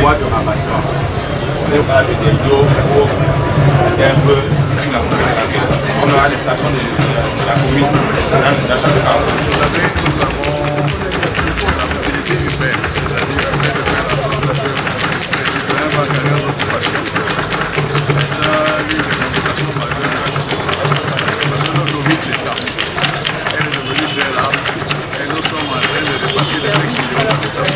voies de rabattement. On aura des délios pour atteindre la communication. On aura les stations de la commune d'achat de carburant. Vous savez, nous avons la mobilité urbaine, c'est-à-dire le fait de faire la sorte de les citoyens vont gagner en occupation. Déjà, les occupations majeures de la communauté. Parce que notre ville s'étend. Elle est devenue très large et nous sommes en train de dépasser les 5 millions d'habitants.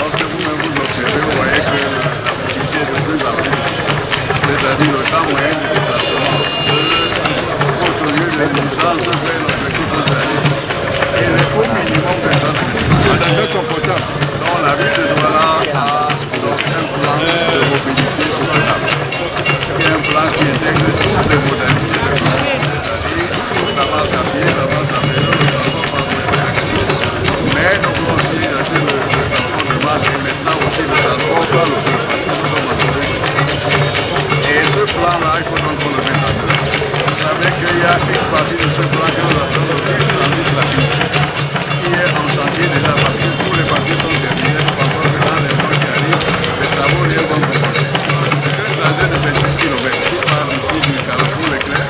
Lorsque vous-même vous observez, vous voyez que la mobilité est de plus en plus difficile. C'est-à-dire le temps moyen de déplacement au lieu de l'exigence vers l'objectif de l'année. Il est au minimum 50 minutes. Dans notre portable. Donc la ville de Douala a donc un plan de mobilité soutenable. Qui est un plan qui intègre toutes les modalités de transport. C'est-à-dire la marche à pied, la marche à vélo, le transport par taxi. Mais nous pouvons aussi ajouter le transport de marche et maintenant aussi le transport par le feu. Parce que nous sommes en train. Et ce plan-là, il faut donc qu'on le mette en œuvre. Vous savez qu'il y a une partie de ce plan que nous appelons le transit rapide, qui est en chantier déjà parce que tous les parties sont terminés. Nous pensons que dans les mois qui arrivent, les travaux liés vont commencer. C'est un trajet de 28 km qui part ici du Carrefour Leclerc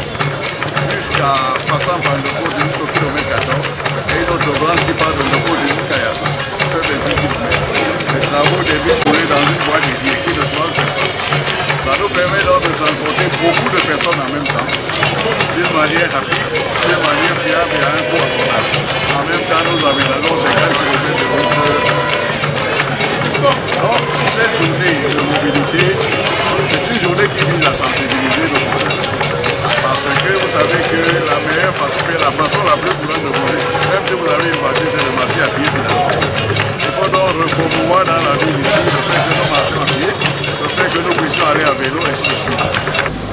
jusqu'à passant par le port de au kilomètre 14 et une autre branche qui part de le port de Kayassa. Ça fait 28 km. Les travaux débutent dans une voie dédiée qui de 30 personnes. Ça nous permet donc de transporter beaucoup de personnes en même temps, d'une manière rapide, d'une manière fiable et à un coût abordable. En même temps, nous aménageons 50 km de route. Donc, cette journée de mobilité, c'est une journée qui vise à sensibiliser nos populations. Parce que vous savez que la meilleure façon, la façon la plus courante de bouger, même si vous avez une voiture, c'est de marcher à pied finalement. Il faut donc repromouvoir dans la ville ici le fait que nous marchions à pied, le fait que nous puissions aller à vélo, et ainsi de suite.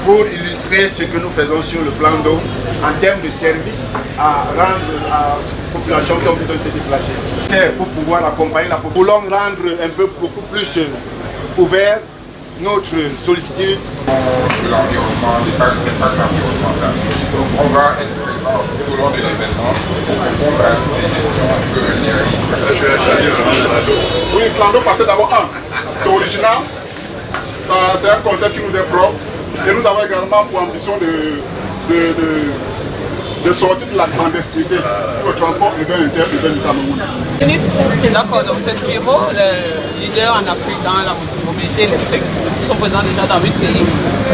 Pour illustrer ce que nous faisons sur le plan d'eau, en termes de service à rendre à la population qui ont besoin de se déplacer. C'est pour pouvoir accompagner la population. Nous voulons rendre un peu beaucoup plus ouvert notre sollicitude. L'environnement, des packs environnementales. Donc on va être présent tout au long de l'événement pour répondre à toutes les questions que Oui, plan d'eau, parce que d'abord, c'est original, c'est un concept qui nous est propre et nous avons également pour ambition de sortir de la clandestinité au transport urbain interurbain du Cameroun. D'accord, donc c'est Spiro, le leader en Afrique dans la mobilité électrique. Ils sont présents déjà dans 8 pays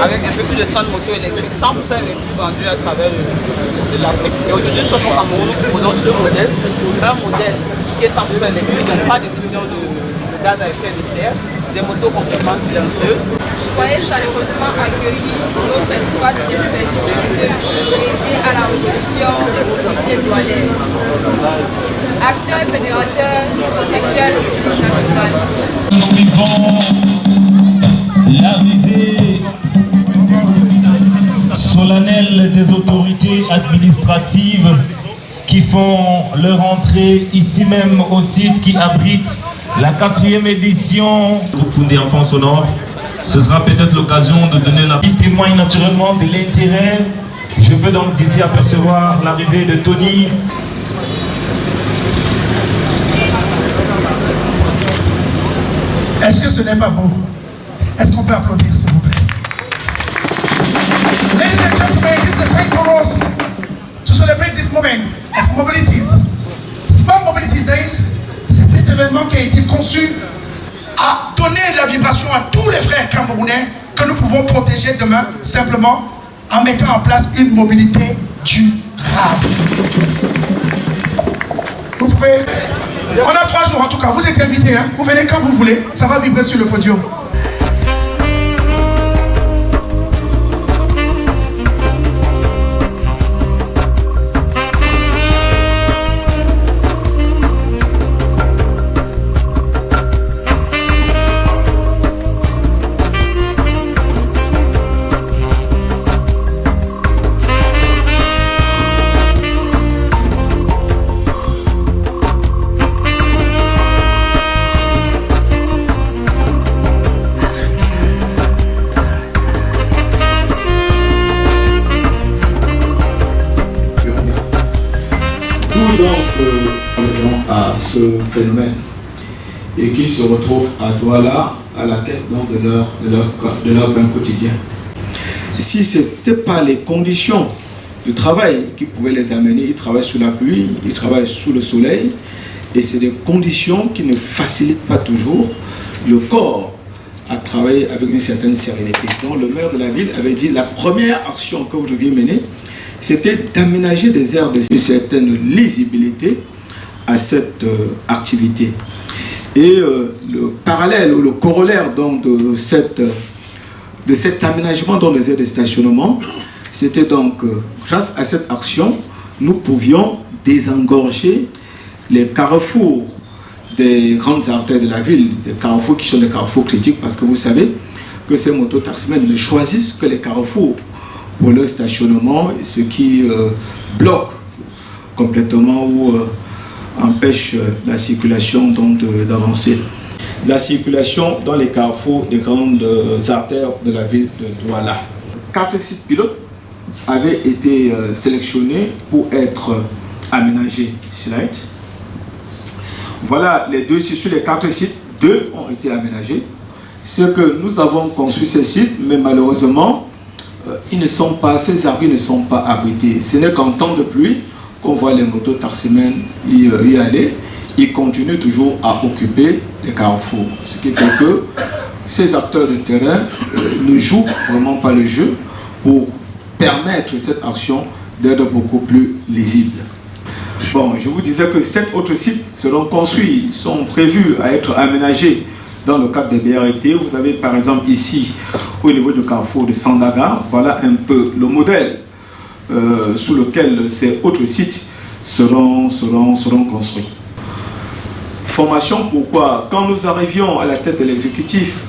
avec un peu plus de 30 motos électriques, 100% électriques vendus à travers l'Afrique. Et aujourd'hui, sur le Cameroun, nous proposons ce modèle, un modèle qui est 100% électrique, donc pas d'émission de gaz à effet de serre, des motos complètement silencieuses. Soyez chaleureusement accueillis dans notre espace d'expertise dédié à la révolution des mobilités douanières. Acteurs et fédérateurs du secteur logistique national. Nous vivons l'arrivée solennelle des autorités administratives qui font leur entrée ici même au site qui abrite la 4e édition du Koundé Enfants Sonores. Ce sera peut-être l'occasion de donner la petite témoigne naturellement de l'intérêt. Je peux donc d'ici apercevoir l'arrivée de Tony. Est-ce que ce n'est pas beau? Est-ce qu'on peut applaudir, s'il vous plaît? Ladies and gentlemen, this is a great for us to celebrate this moment of mobilities. Smart Mobility Days, c'est cet événement qui a été conçu à donner de la vibration à tous les frères camerounais que nous pouvons protéger demain simplement en mettant en place une mobilité durable. Vous pouvez... On a 3 jours en tout cas, vous êtes invités, hein? Vous venez quand vous voulez, ça va vibrer sur le podium. À ce phénomène. et qui se retrouvent à Douala à la quête donc, de leur pain quotidien. Si ce n'était pas les conditions de travail qui pouvaient les amener, ils travaillent sous la pluie, ils travaillent sous le soleil, et c'est des conditions qui ne facilitent pas toujours le corps à travailler avec une certaine sérénité. Donc le maire de la ville avait dit la première action que vous deviez mener, c'était d'aménager des aires de certaine lisibilité à cette activité. Et le parallèle ou le corollaire donc, de cet aménagement dans les aires de stationnement, c'était donc, grâce à cette action, nous pouvions désengorger les carrefours des grandes artères de la ville, des carrefours qui sont des carrefours critiques, parce que vous savez que ces mototaximens ne choisissent que les carrefours pour leur stationnement, ce qui bloque complètement ou empêche la circulation d'avancer. La circulation dans les carrefours des grandes artères de la ville de Douala. 4 sites pilotes avaient été sélectionnés pour être aménagés. Voilà les 2 sites. Sur les 4 sites, 2 ont été aménagés. C'est que nous avons construit ces sites, mais malheureusement, ces abris ne sont pas abrités. Ce n'est qu'en temps de pluie qu'on voit les mototaximens y aller. Ils continuent toujours à occuper les carrefours. Ce qui fait que ces acteurs de terrain ne jouent vraiment pas le jeu pour permettre cette action d'être beaucoup plus lisible. Bon, je vous disais que 7 autres sites seront construits, sont prévus à être aménagés dans le cadre des BRT. Vous avez par exemple ici, au niveau du carrefour de Sandaga, voilà un peu le modèle sous lequel ces autres sites seront construits. Formation, pourquoi? Quand nous arrivions à la tête de l'exécutif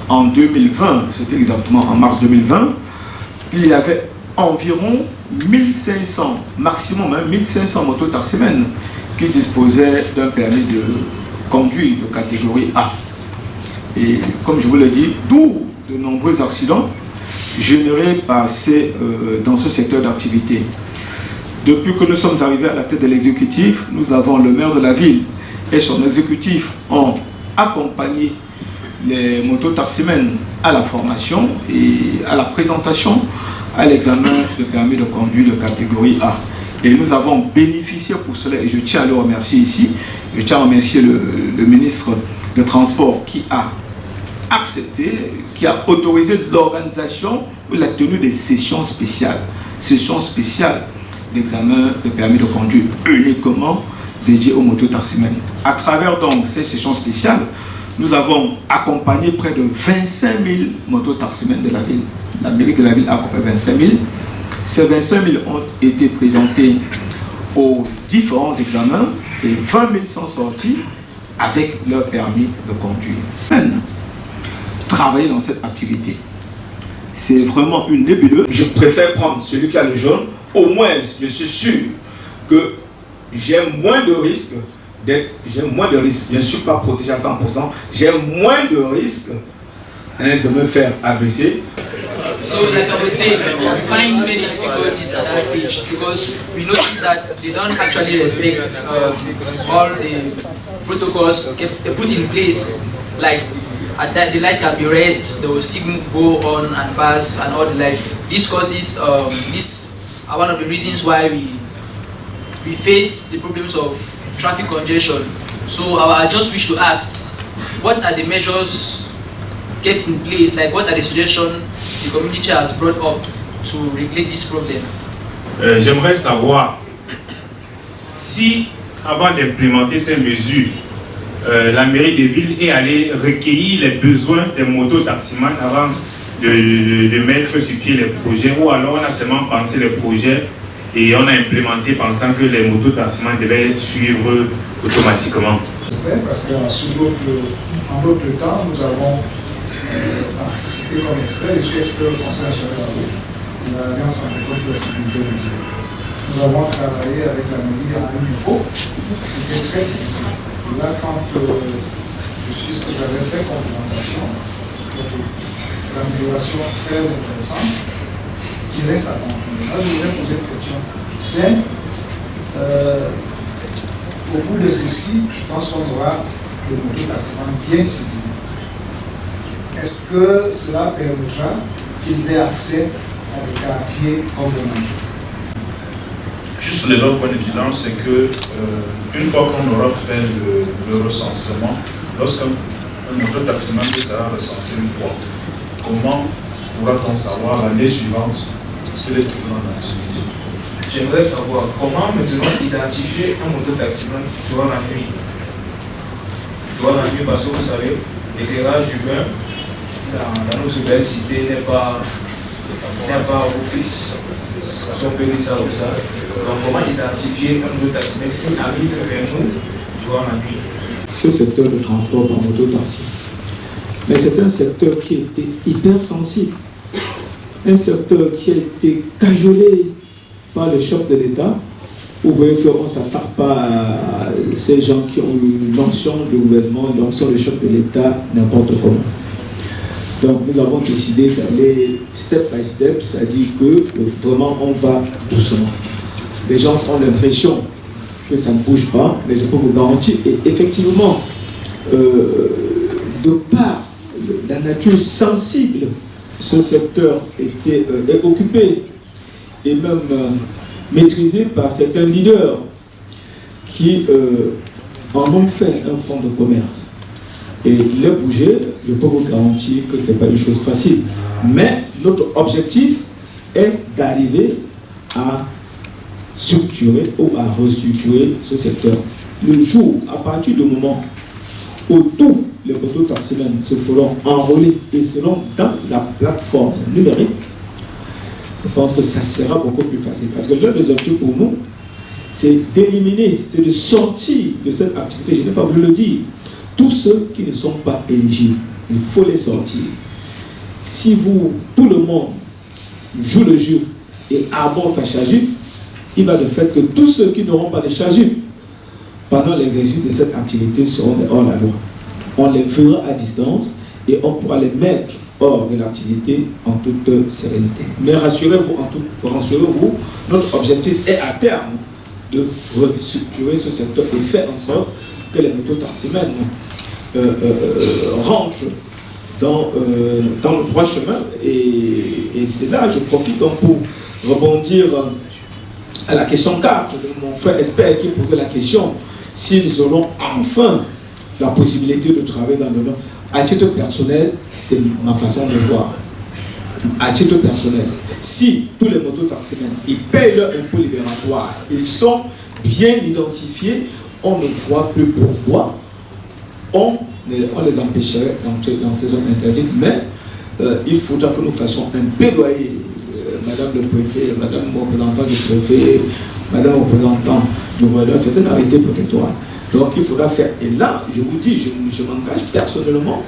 en 2020, c'était exactement en mars 2020, il y avait environ 1500, maximum 1500 mototaximens qui disposaient d'un permis de conduire de catégorie A. Et comme je vous l'ai dit, d'où de nombreux accidents générés dans ce secteur d'activité. Depuis que nous sommes arrivés à la tête de l'exécutif, nous avons le maire de la ville et son exécutif ont accompagné les mototaximens à la formation et à la présentation à l'examen de permis de conduire de catégorie A. Et nous avons bénéficié pour cela, et je tiens à le remercier ici, je tiens à remercier le ministre des Transports qui a accepté, qui a autorisé l'organisation ou la tenue des sessions spéciales d'examen de permis de conduire uniquement dédiées aux mototaximens. À travers donc ces sessions spéciales, nous avons accompagné près de 25 000 mototaximens de la ville. La mairie de la ville a accompagné 25 000. Ces 25 000 ont été présentés aux différents examens et 20 000 sont sortis avec leur permis de conduire. Travailler dans cette activité, c'est vraiment une nébuleuse. Je préfère prendre celui qui a le jaune. Au moins, je suis sûr que j'ai moins de risques. Je ne suis pas protégé à 100%. J'ai moins de risques de me faire agresser. So, like I was saying, we find many difficulties at that stage because we notice that they don't actually respect all the protocols put in place. Like, at that the light can be red, they will still go on and pass and all the like. This causes this are one of the reasons why we face the problems of traffic congestion. So I just wish to ask, what are the measures kept in place? Like, what are the suggestions the community has brought up to regulate this problem? J'aimerais savoir si, avant d'implémenter ces mesures, la mairie des villes est allée recueillir les besoins des mototaximans avant de mettre sur pied les projets, ou alors on a seulement pensé les projets et on a implémenté pensant que les mototaximans devaient suivre automatiquement. Parce qu'en d'autres temps, nous avons participé comme expert, je suis expert au Conseil national de la route, de l'Alliance anglophone de la sécurité routière. Nous avons travaillé avec la mairie en UNICO, c'était très difficile. Et là, quand je suis ce que j'avais fait comme présentation, des améliorations très intéressantes qui restent à continuer. Là, je voudrais poser une question simple. Au bout de ceci, je pense qu'on aura des mototaximans bien ciblés. Est-ce que cela permettra qu'ils aient accès à des quartiers comme le nôtre? Juste le point de vigilance, c'est que une fois qu'on aura fait le recensement, lorsqu'un mototaximan sera recensé une fois, comment pourra-t-on savoir l'année suivante qu'il est toujours en activité? J'aimerais savoir comment maintenant identifier un mototaximan durant la nuit. Durant la nuit, parce que vous savez, l'éclairage urbain dans notre belle cité n'est pas office. On peut dire ça comme ça. Donc comment identifier un mototaximan qui arrive vers nous durant la nuit? Ce secteur de transport par mototaxi, mais c'est un secteur qui était hyper sensible, un secteur qui a été cajolé par le chef de l'État. Vous voyez qu'on ne s'attaque pas à ces gens qui ont une notion de gouvernement, une notion de chef de l'État, n'importe comment. Donc nous avons décidé d'aller step by step, c'est-à-dire que vraiment on va doucement. Les gens ont l'impression que ça ne bouge pas, mais je peux vous garantir, et effectivement, de par la nature sensible, ce secteur est occupé et même maîtrisé par certains leaders qui en ont fait un fonds de commerce. Et les bouger, je peux vous garantir que ce n'est pas une chose facile. Mais notre objectif est d'arriver à structurer ou à restructurer ce secteur. Le jour, à partir du moment où tous les mototaximens se feront enrôler et seront dans la plateforme numérique, je pense que ça sera beaucoup plus facile. Parce que l'un des objectifs pour nous, c'est d'éliminer, c'est de sortir de cette activité. Je n'ai pas voulu le dire. Tous ceux qui ne sont pas éligibles, il faut les sortir. Si tout le monde joue le jeu et aborde sa chasuble, il va de fait que tous ceux qui n'auront pas de chasuble pendant l'exercice de cette activité seront hors la loi. On les fera à distance et on pourra les mettre hors de l'activité en toute sérénité. Mais rassurez-vous, notre objectif est à terme de restructurer ce secteur et faire en sorte que les mototaximens rentrent dans le droit chemin. Et c'est là, je profite donc pour rebondir à la question 4 de mon frère expert qui posait la question s'ils auront enfin la possibilité de travailler dans le nord. À titre personnel, c'est ma façon de voir. À titre personnel, si tous les mototaximens ils payent leur impôt libératoire, ils sont bien identifiés, on ne voit plus pourquoi on les empêcherait d'entrer dans ces zones interdites. Mais il faudra que nous fassions un plaidoyer, Madame le préfet, Madame le représentant du préfet, Madame le représentant du gouverneur, c'est un arrêté protectoire. Donc il faudra faire. Et là, je vous dis, je m'engage personnellement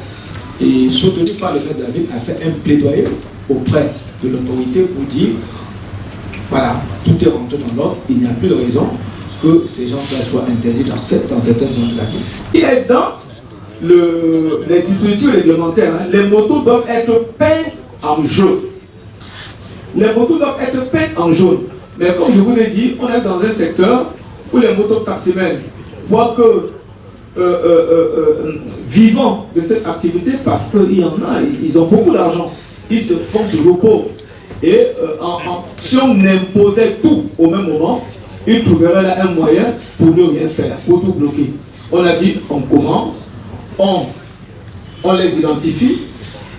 et soutenu par le maire David à faire un plaidoyer auprès de l'autorité pour dire voilà, tout est rentré dans l'ordre, il n'y a plus de raison que ces gens-là soient interdits dans certaines zones de la ville. Il est dans les dispositifs réglementaires, hein, les motos doivent être peintes en jaune. Les motos doivent être peintes en jaune. Mais comme je vous ai dit, on est dans un secteur où les mototaximens voient que vivant de cette activité parce qu'il y en a, ils ont beaucoup d'argent. Ils se font toujours pauvres. Et si on imposait tout au même moment, ils trouveraient là un moyen pour ne rien faire, pour tout bloquer. On a dit, on commence, on les identifie,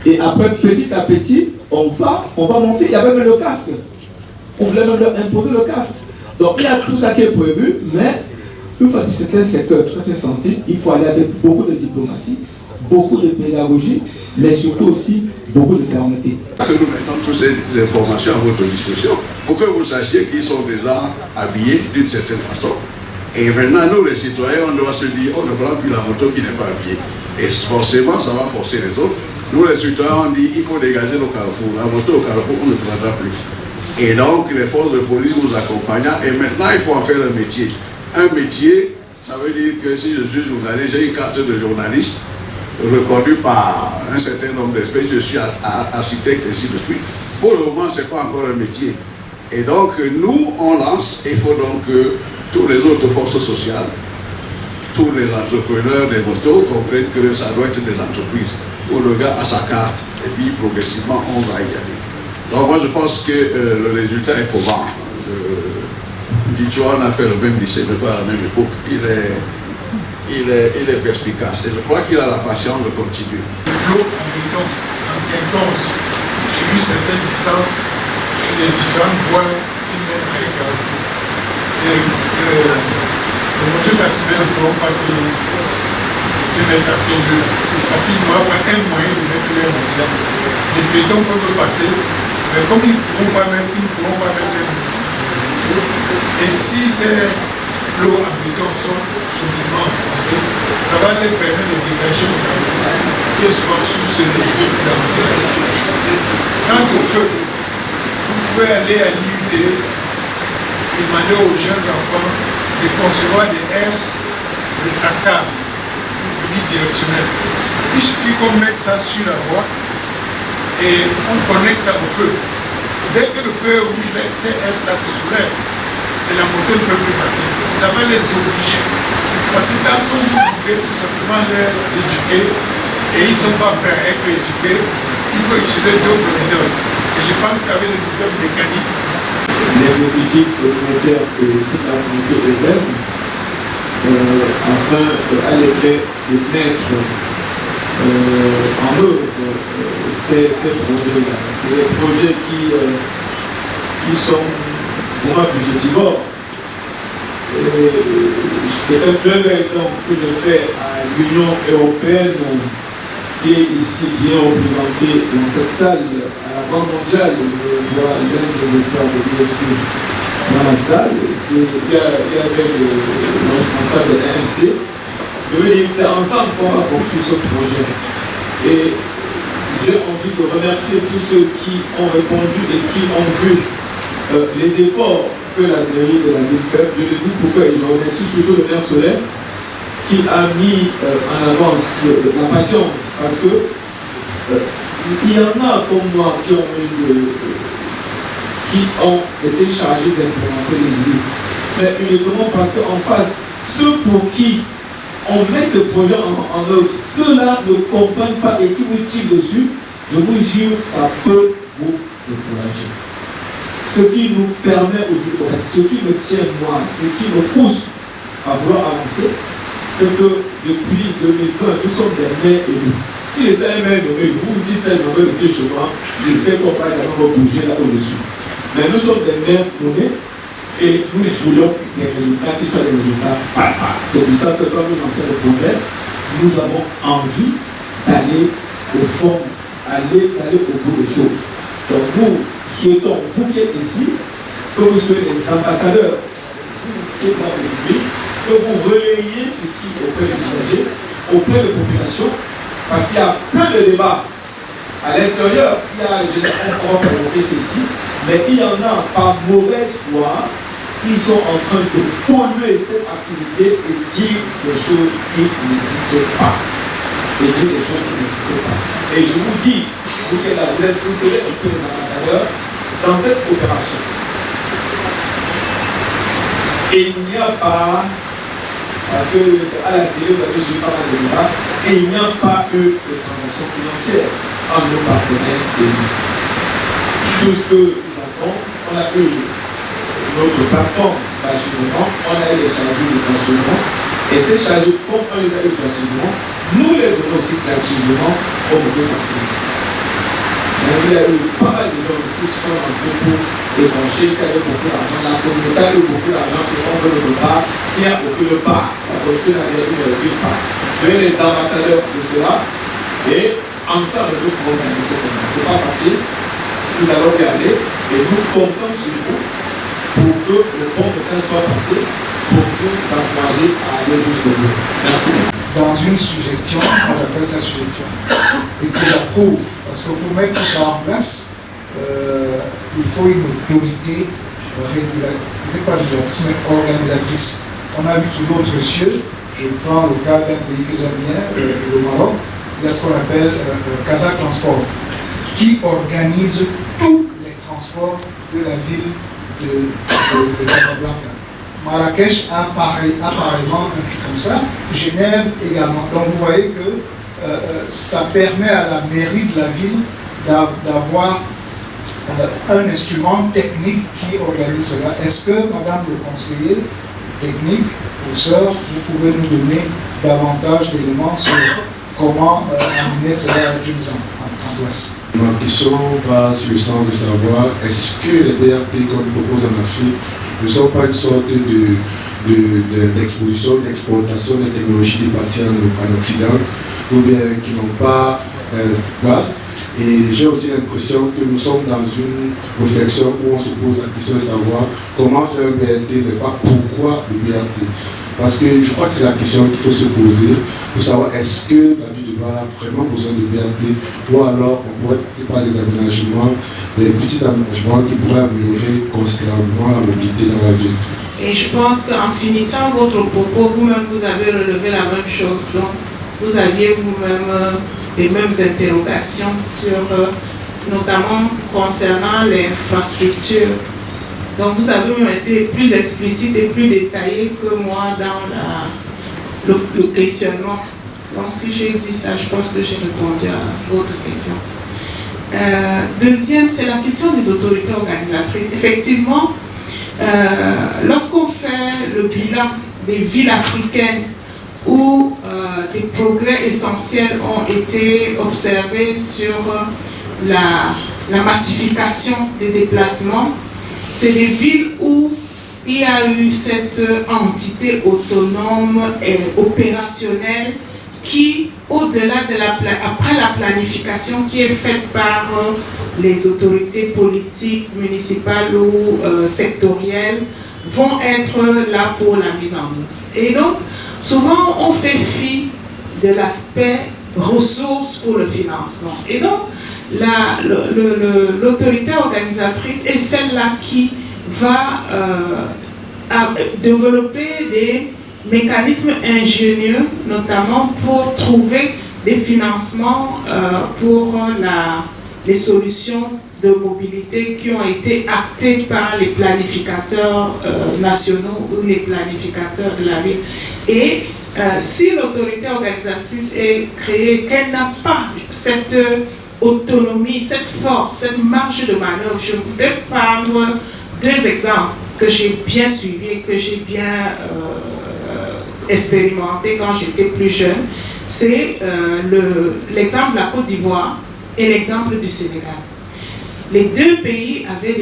et après, petit à petit, on va monter. Il y avait même le casque. On voulait même leur imposer le casque. Donc il y a tout ça qui est prévu, mais une fois que c'est un secteur très sensible, il faut aller avec beaucoup de diplomatie, beaucoup de pédagogie, mais surtout aussi beaucoup de fermeté. Que nous mettons toutes ces informations à votre disposition pour que vous sachiez qu'ils sont déjà habillés d'une certaine façon. Et maintenant, nous les citoyens, on doit se dire, on ne prend plus la moto qui n'est pas habillée. Et forcément, ça va forcer les autres. Nous les citoyens, on dit, il faut dégager le carrefour. La moto au carrefour, on ne prendra plus. Et donc, les forces de police nous accompagnent. Et maintenant, il faut en faire un métier. Un métier, ça veut dire que si je suis journaliste, j'ai une carte de journaliste reconnue par un certain nombre d'espèces, je suis architecte, ainsi de suite. Pour le moment, ce n'est pas encore un métier. Et donc, nous, on lance, il faut donc que toutes les autres forces sociales tous les entrepreneurs des motos comprennent que ça doit être des entreprises où le gars a sa carte et puis progressivement on va y aller. Donc moi je pense que le résultat est probant. Tu vois, on a fait le même lycée, mais pas à la même époque. Il est perspicace et je crois qu'il a la patience de continuer. L'eau en béton, en quinconce, sur une certaine distance, sur les différentes voies qui mènent à Carrefour. Et les mototaximens ne pourront pas se mettre assez au deux. Parce qu'il n'y aura pas un moyen de mettre les motos. Les bétons peuvent passer, mais comme ils ne pourront pas mettre les motos. Et si ces lots en béton sont solidement enfoncés, ça va les permettre de dégager le carrefour qui est souvent sous ce niveau de la motorisation. Quant au feu, vous pouvez aller à l'IUT et demander aux jeunes enfants de concevoir des S rétractables, unidirectionnels. Il suffit qu'on mette ça sur la voie et on connecte ça au feu. Dès que le feu est rouge, ces S là se soulèvent et la moto ne peut plus passer. Ça va les obliger. Parce que tant que vous pouvez tout simplement les éduquer et ils ne sont pas prêts à être éduqués, il faut utiliser d'autres méthodes. Et je pense qu'avec les méthodes mécaniques, l'exécutif communautaire de toute la communauté urbaine, afin à l'effet de mettre en œuvre ces projets-là. C'est des projets qui sont vraiment budgétivores. C'est un clin d'œil que je fais à l'Union européenne qui est ici bien représentée dans cette salle. À la Banque mondiale, je vois l'un des experts de l'IFC dans la salle. Il y avait le responsable de l'AMC. Je veux dire que c'est ensemble qu'on va construire ce projet. Et j'ai envie de remercier tous ceux qui ont répondu et qui ont vu les efforts que la mairie de la ville fait. Je le dis pourquoi, et je remercie surtout le maire Soleil qui a mis en avant la patience, parce que il y en a comme moi qui ont été chargés d'implémenter les idées, mais uniquement parce qu'en face, ceux pour qui on met ce projet en œuvre, ceux-là ne comprennent pas et qui vous tirent dessus, je vous jure, ça peut vous décourager. Ce qui nous permet aujourd'hui, en fait, ce qui me tient moi, ce qui me pousse à vouloir avancer, c'est que depuis 2020, nous sommes des maires élus. Si j'étais un maire nommé, vous vous dites un nommé, restez chez moi, je sais qu'on va jamais me bouger là où je suis. Mais nous sommes des maires nommés et nous voulons des résultats qui soient des résultats palpables. C'est pour ça que quand nous lançons le projet, nous avons envie d'aller au fond, d'aller au bout des choses. Donc nous souhaitons, vous qui êtes ici, que vous soyez les ambassadeurs, vous qui êtes dans le public, que vous relayiez ceci auprès des usagers, auprès des populations, parce qu'il y a plein de débats. À l'extérieur, on va présenter ceci, mais il y en a par mauvaise foi qui sont en train de polluer cette activité et dire des choses qui n'existent pas. Et dire des choses qui n'existent pas. Et je vous dis, vous qui êtes là, vous êtes tous un peu les ambassadeurs dans cette opération. Il n'y a pas, parce qu'à la télé, vous avez suivi pas mal de débats, et il n'y a pas eu de transactions financières entre nos partenaires et nous. Tout ce que nous avons, on a eu notre plateforme d'achèvement, on a eu les chargeurs de d'achèvement, et ces chargeurs, comme on les a eu d'achèvement, nous les donnons aussi d'achèvement au modèle d'achèvement. Il y a eu pas mal de gens qui se sont lancés pour épancher, qui avaient beaucoup d'argent. La communauté a eu beaucoup d'argent et on veut le part, il n'y a aucune part. La communauté n'a aucune part. Soyez les ambassadeurs de cela et ensemble nous pouvons gagner ce combat. Ce n'est pas facile, nous allons y aller et nous comptons sur vous pour que le bon message soit passé, pour nous encourager à aller jusqu'au bout. Merci. Dans une suggestion, moi j'appelle ça suggestion, et que j'approuve, parce que pour mettre tout ça en place, il faut une autorité régulatrice, pas régulatrice, mais organisatrice. On a vu sous d'autres cieux, je prends le cas d'un pays que j'aime bien, le Maroc, il y a ce qu'on appelle Casa Transport, qui organise tous les transports de la ville de Casablanca. Marrakech a apparemment un truc comme ça, Genève également. Donc vous voyez que ça permet à la mairie de la ville d'avoir un instrument technique qui organise cela. Est-ce que, madame le conseiller technique, professeur, vous pouvez nous donner davantage d'éléments sur comment amener cela à être en place? Ma question va sur le sens de savoir, est-ce que les BRT qu'on propose en Afrique ne sont pas une sorte d'exposition, d'exportation des technologies dépassées en Occident, ou bien qui n'ont pas place? Et j'ai aussi l'impression que nous sommes dans une réflexion où on se pose la question de savoir comment faire un BRT, mais pas pourquoi le BRT. Parce que je crois que c'est la question qu'il faut se poser pour savoir est-ce que la ville de Douala a vraiment besoin de BRT, ou alors on pourrait passer par des aménagements, des petits aménagements qui pourraient améliorer considérablement la mobilité dans la ville. Et je pense qu'en finissant votre propos, vous-même vous avez relevé la même chose. Donc vous aviez vous-même les mêmes interrogations sur, notamment concernant l'infrastructure. Donc vous avez même été plus explicite et plus détaillé que moi dans le questionnement. Donc si j'ai dit ça, je pense que j'ai répondu à votre question. Deuxième, c'est la question des autorités organisatrices. Effectivement, lorsqu'on fait le bilan des villes africaines où des progrès essentiels ont été observés sur la massification des déplacements, c'est des villes où il y a eu cette entité autonome et opérationnelle qui, au-delà de après la planification qui est faite par les autorités politiques, municipales ou sectorielles, vont être là pour la mise en œuvre. Et donc, souvent, on fait fi de l'aspect ressources pour le financement. Et donc, l'autorité organisatrice est celle-là qui va développer des mécanismes ingénieux, notamment pour trouver des financements pour les solutions de mobilité qui ont été actées par les planificateurs nationaux ou les planificateurs de la ville. Et si l'autorité organisatrice est créée, qu'elle n'a pas cette autonomie, cette force, cette marge de manœuvre, je voudrais prendre deux exemples que j'ai bien suivis, que j'ai bien expérimenté quand j'étais plus jeune. C'est l'exemple de la Côte d'Ivoire et l'exemple du Sénégal. Les deux pays avaient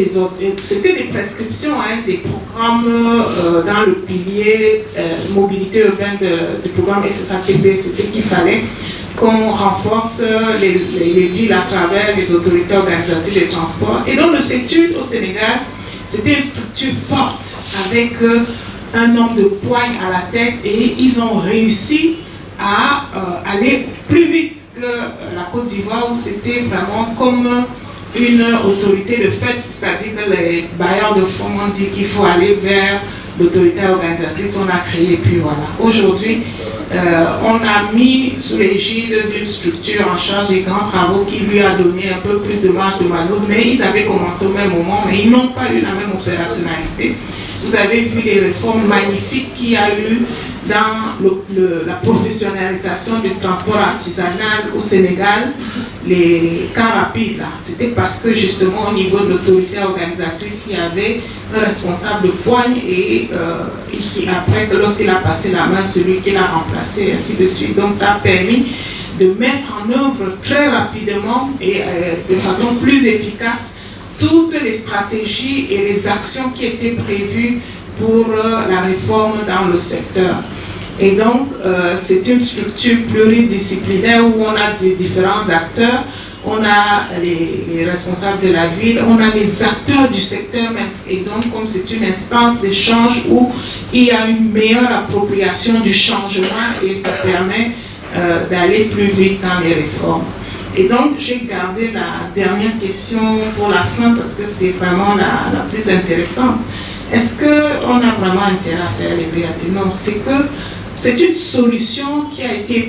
c'était des prescriptions, des programmes dans le pilier mobilité urbaine du programme SSATB, c'était qu'il fallait qu'on renforce les villes à travers les autorités organisatrices des transports. Et donc le CETUD au Sénégal, c'était une structure forte avec un homme de poigne à la tête, et ils ont réussi à aller plus vite que la Côte d'Ivoire, où c'était vraiment comme une autorité de fait, c'est-à-dire que les bailleurs de fonds ont dit qu'il faut aller vers l'autorité organisatrice, on a créé, puis voilà. Aujourd'hui, on a mis sous l'égide d'une structure en charge des grands travaux qui lui a donné un peu plus de marge de manœuvre, mais ils avaient commencé au même moment, mais ils n'ont pas eu la même opérationnalité. Vous avez vu les réformes magnifiques qu'il y a eu dans la professionnalisation du transport artisanal au Sénégal, les cars rapides. C'était parce que justement au niveau de l'autorité organisatrice, il y avait un responsable de poigne et qui après, lorsqu'il a passé la main, celui qui l'a remplacé, ainsi de suite. Donc ça a permis de mettre en œuvre très rapidement et de façon plus efficace toutes les stratégies et les actions qui étaient prévues pour la réforme dans le secteur. Et donc, c'est une structure pluridisciplinaire où on a des différents acteurs. On a les responsables de la ville, on a les acteurs du secteur même. Et donc, comme c'est une instance d'échange où il y a une meilleure appropriation du changement et ça permet d'aller plus vite dans les réformes. Et donc, j'ai gardé la dernière question pour la fin parce que c'est vraiment la plus intéressante. Est-ce qu'on a vraiment intérêt à faire les BRT? Non, c'est que c'est une solution qui a été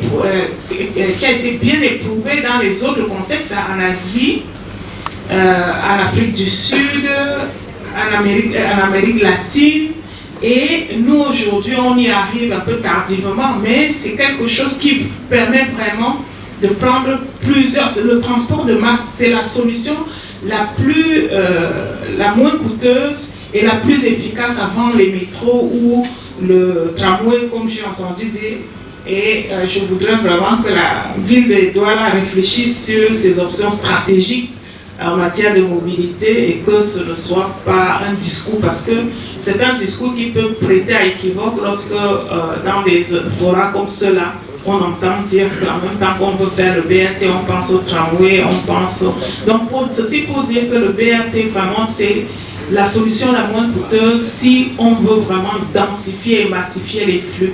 bien éprouvée dans les autres contextes, en Asie, en Afrique du Sud, en Amérique latine. Et nous, aujourd'hui, on y arrive un peu tardivement, mais c'est quelque chose qui permet vraiment de prendre plusieurs... Le transport de masse, c'est la solution la moins coûteuse et la plus efficace avant les métros ou le tramway, comme j'ai entendu dire. Et je voudrais vraiment que la ville de Douala réfléchisse sur ces options stratégiques en matière de mobilité et que ce ne soit pas un discours, parce que c'est un discours qui peut prêter à équivoque lorsque dans des forats comme ceux-là, on entend dire qu'en même temps qu'on veut faire le BRT, on pense au tramway, on pense au... Donc ceci pour dire que le BRT, vraiment, c'est la solution la moins coûteuse si on veut vraiment densifier et massifier les flux.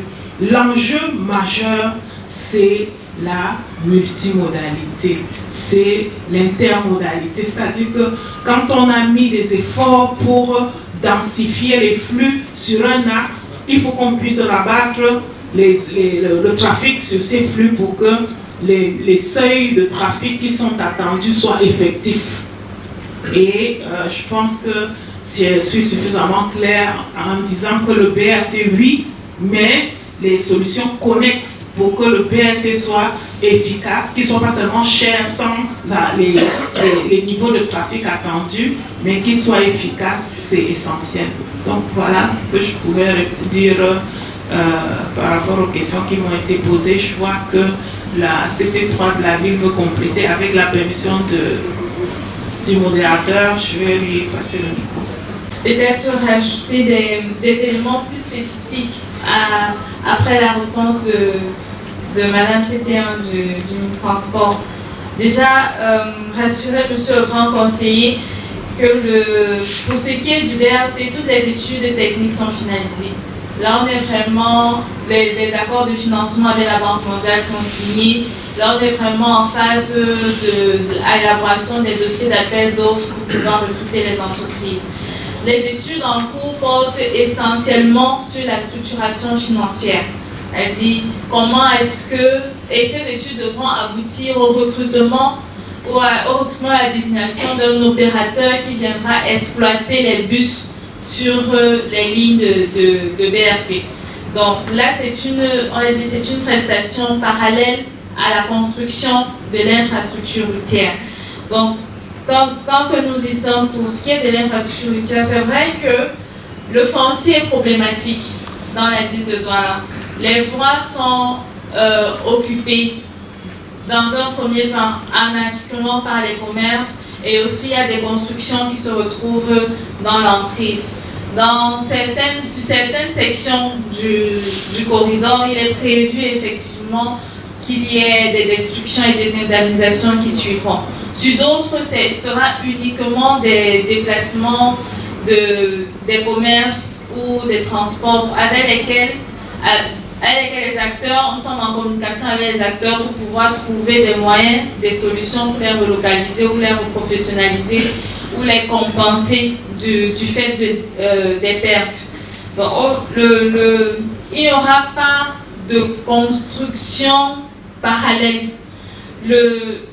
L'enjeu majeur, c'est la multimodalité, c'est l'intermodalité. C'est-à-dire que quand on a mis des efforts pour densifier les flux sur un axe, il faut qu'on puisse rabattre le trafic sur ces flux pour que les seuils de trafic qui sont attendus soient effectifs. Et je pense que si je suis suffisamment claire en disant que le BRT, oui, mais les solutions connexes pour que le BRT soit efficace, qu'il ne soit pas seulement cher sans les niveaux de trafic attendus, mais qu'il soit efficace, c'est essentiel. Donc voilà ce que je pouvais dire par rapport aux questions qui m'ont été posées. Je vois que la CT3 de la ville veut compléter avec la permission du modérateur. Je vais lui passer le micro. Peut-être rajouter des éléments plus spécifiques après la réponse de Madame CT1 du transport. Déjà, rassurer Monsieur le Grand Conseiller que pour ce qui est du BRT, toutes les études techniques sont finalisées. Là, on est vraiment, les accords de financement avec la Banque mondiale sont signés. Là, on est vraiment en phase d'élaboration des dossiers d'appel d'offres pour pouvoir recruter les entreprises. Les études en cours portent essentiellement sur la structuration financière. Elle dit comment est-ce que, et ces études devront aboutir au recrutement à la désignation d'un opérateur qui viendra exploiter les bus sur les lignes de BRT. Donc là, c'est une prestation parallèle à la construction de l'infrastructure routière. Donc, tant que nous y sommes, pour ce qui est de l'infrastructure routière, c'est vrai que le foncier est problématique dans la ville de Douala. Les voies sont occupées dans un premier temps anarchiquement par les commerces, et aussi il y a des constructions qui se retrouvent dans l'emprise. Sur certaines sections du corridor, il est prévu effectivement qu'il y ait des destructions et des indemnisations qui suivront. Sur d'autres, ce sera uniquement des déplacements des commerces ou des transports avec lesquels les acteurs, on sommes en communication avec les acteurs pour pouvoir trouver des moyens, des solutions pour les relocaliser ou les reprofessionnaliser ou les compenser du fait des pertes. Donc, il n'y aura pas de construction parallèle.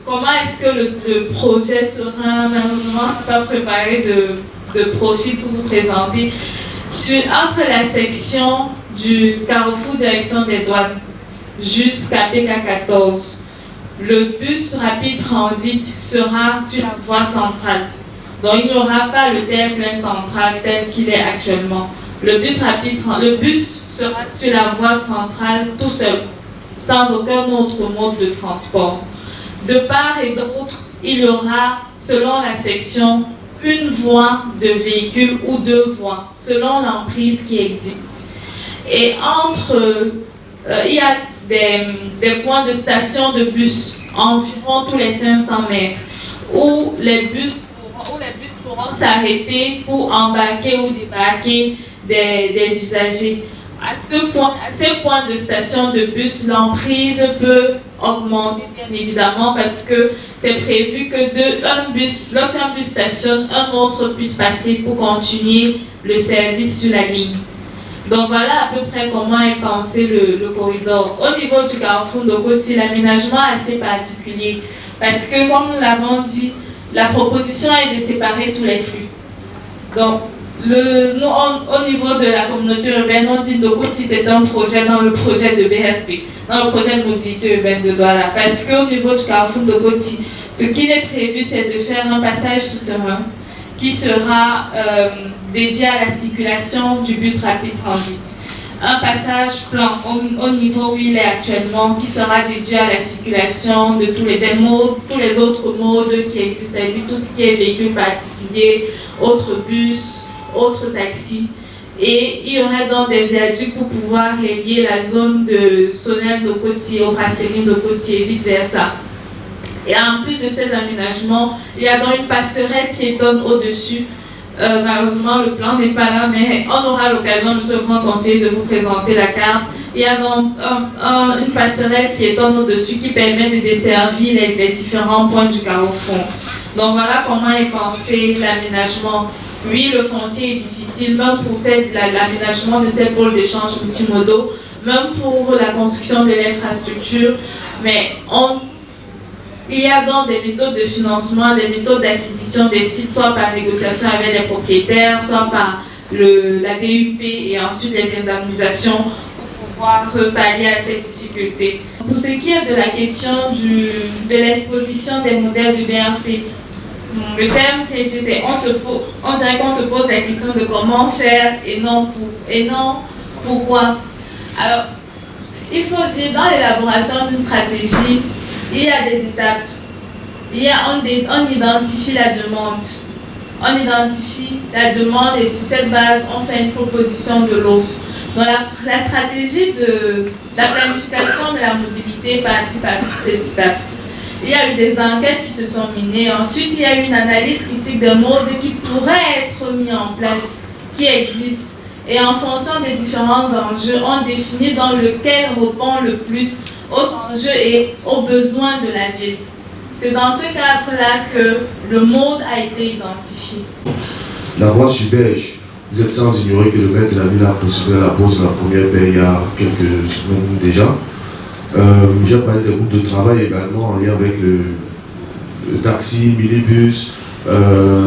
Comment est-ce que le projet sera, malheureusement, pas préparé de profil pour vous présenter. Entre la section du carrefour direction des douanes jusqu'à PK14, le bus rapide transit sera sur la voie centrale. Donc il n'y aura pas le terre-plein central tel qu'il est actuellement. Le bus sera sur la voie centrale tout seul, sans aucun autre mode de transport. De part et d'autre, il y aura, selon la section, une voie de véhicule ou deux voies, selon l'emprise qui existe. Et il y a des points de station de bus environ tous les 500 mètres où les bus pourront s'arrêter pour embarquer ou débarquer des usagers. À ces points de station de bus, l'emprise peut augmenter bien évidemment parce que c'est prévu que lorsqu'un bus stationne, un autre puisse passer pour continuer le service sur la ligne. Donc voilà à peu près comment est pensé le corridor. Au niveau du carrefour de Koti, l'aménagement est assez particulier parce que, comme nous l'avons dit, la proposition est de séparer tous les flux. Donc, Nous, au niveau de la communauté urbaine, on dit Ndokoti, c'est un projet dans le projet de BRT, dans le projet de mobilité urbaine de Douala. Parce qu'au niveau du carrefour Ndokoti, ce qu'il est prévu, c'est de faire un passage souterrain qui sera dédié à la circulation du bus rapide transit. Un passage plan au niveau où il est actuellement, qui sera dédié à la circulation de tous les autres modes qui existent, c'est-à-dire tout ce qui est véhicules particuliers, autres bus, autres taxis. Et il y aurait donc des viaducs pour pouvoir relier la zone de Sonel-Ndokoti aux brasseries Ndokoti et vice-versa. Et en plus de ces aménagements, il y a donc une passerelle piétonne au-dessus. Malheureusement, le plan n'est pas là, mais on aura l'occasion, monsieur le grand conseiller, de vous présenter la carte. Il y a donc une passerelle piétonne au-dessus qui permet de desservir les différents points du carrefour. Donc voilà comment est pensé l'aménagement. Oui, le foncier est difficile, même pour l'aménagement de ces pôles d'échange multimodaux, même pour la construction de l'infrastructure, mais il y a donc des méthodes de financement, des méthodes d'acquisition des sites, soit par négociation avec les propriétaires, soit par la DUP et ensuite les indemnisations pour pouvoir pallier à ces difficultés. Pour ce qui est de la question de l'exposition des modèles du BRT, le thème que je sais, on dirait qu'on se pose la question de comment faire et non pourquoi. Alors, il faut dire, dans l'élaboration d'une stratégie, il y a des étapes. On identifie la demande. On identifie la demande et sur cette base, on fait une proposition de l'offre. Donc la stratégie de la planification de la mobilité participe à toutes ces étapes. Il y a eu des enquêtes qui se sont menées. Ensuite, il y a eu une analyse critique des modes qui pourraient être mis en place, qui existent. Et en fonction des différents enjeux, on définit dans lequel répond le plus aux enjeux et aux besoins de la ville. C'est dans ce cadre-là que le mode a été identifié. La voie Subège, vous êtes sans ignorer que le maire de la ville a procédé à la pose de la première paie il y a quelques semaines déjà. J'ai parlé des groupes de travail également en lien avec le taxi, minibus,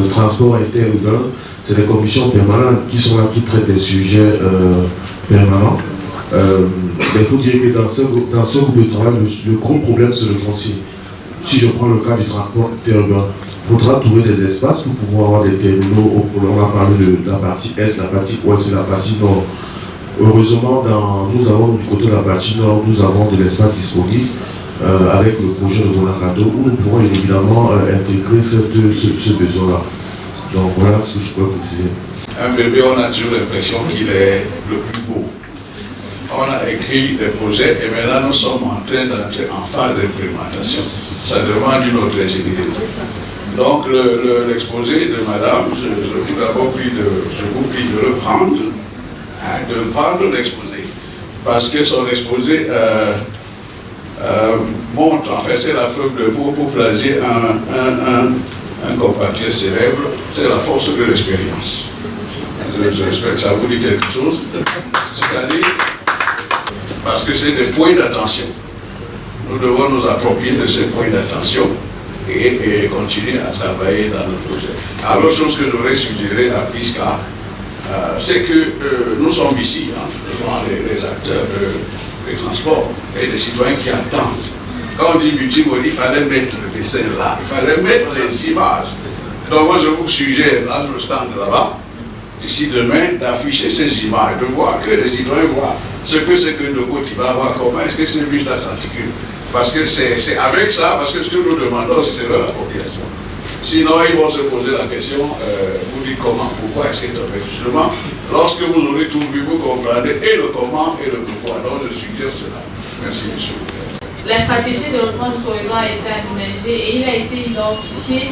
transport interurbain. C'est des commissions permanentes qui sont là, qui traitent des sujets permanents. Mais il faut dire que dans ce groupe de travail, le gros problème, c'est le foncier. Si je prends le cas du transport interurbain, il faudra trouver des espaces pour pouvoir avoir des terminaux. On a parlé de la partie Est, la partie Ouest et la partie Nord. Heureusement, nous avons du côté de la partie Nord, nous avons de l'espace disponible avec le projet de Monagato où nous pourrons évidemment intégrer ce besoin-là. Donc voilà ce que je peux préciser. Un bébé, on a toujours l'impression qu'il est le plus beau. On a écrit des projets et maintenant nous sommes en train d'entrer en phase d'implémentation. Ça demande une autre ingénierie. Donc l'exposé de madame, je vous prie de le prendre, de prendre l'exposé. Parce que son exposé montre, en fait c'est la preuve de vous pour placer un compatriote célèbre, c'est la force de l'expérience. J'espère que ça vous dit quelque chose. C'est-à-dire, parce que c'est des points d'attention. Nous devons nous approprier de ces points d'attention et continuer à travailler dans nos projets. Alors, l'autre chose que j'aurais suggéré à Pisca, c'est que nous sommes ici, devant les acteurs des transports et des citoyens qui attendent. Quand on dit multimodal, il fallait mettre les dessins là, il fallait mettre les images. Donc moi je vous suggère, là le stand là-bas, d'ici demain, d'afficher ces images, de voir que les citoyens voient ce que c'est que Ndokoti va avoir, comment est-ce que ces bus s'articulent. Parce que c'est avec ça, parce que ce que nous demandons, c'est de la population. Sinon, ils vont se poser la question, vous dites comment, pourquoi est-ce que justement, lorsque vous aurez tout vu, vous comprendrez et le comment et le pourquoi. Donc je suggère cela. Merci, monsieur. La stratégie de développement du corridor a été aménagée et il a été identifié